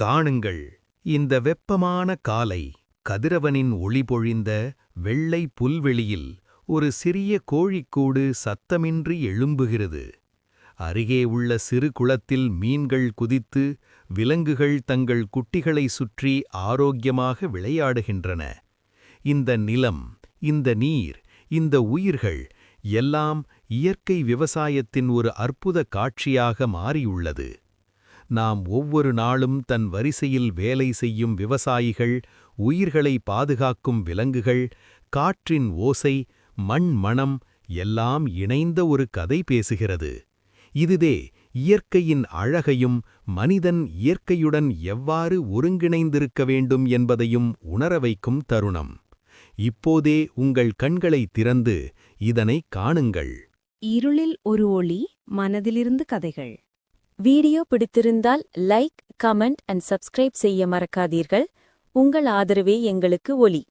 காணுங்கள், இந்த வெப்பமான காலை கதிரவனின் ஒளி பொழிந்த வெள்ளை புல்வெளியில் ஒரு சிறிய கோழிக்கூடு சத்தமின்றி எழும்புகிறது. அருகே உள்ள சிறு குளத்தில் மீன்கள் குதித்து, விலங்குகள் தங்கள் குட்டிகளை சுற்றி ஆரோக்கியமாக விளையாடுகின்றன. இந்த நிலம், இந்த நீர், இந்த உயிர்கள் எல்லாம் இயற்கை விவசாயத்தின் ஒரு அற்புத காட்சியாக மாறியுள்ளது. நாம் ஒவ்வொரு நாளும் தன் வரிசையில் வேலை செய்யும் விவசாயிகள், உயிர்களை பாதுகாக்கும் விலங்குகள், காற்றின் ஓசை, மண் மணம் எல்லாம் இணைந்த ஒரு கதை பேசுகிறது. இதுவே இயற்கையின் அழகையும் மனிதன் இயற்கையுடன் எவ்வாறு ஒருங்கிணைந்திருக்க வேண்டும் என்பதையும் உணர வைக்கும் தருணம். இப்போதே உங்கள் கண்களை திறந்து இதனை காணுங்கள். இருளில் ஒரு ஒளி, மனதிலிருந்து கதைகள். வீடியோ பிடித்திருந்தால் லைக், கமெண்ட் அண்ட் சப்ஸ்கிரைப் செய்ய மறக்காதீர்கள். உங்கள் ஆதரவே எங்களுக்கு ஒளி.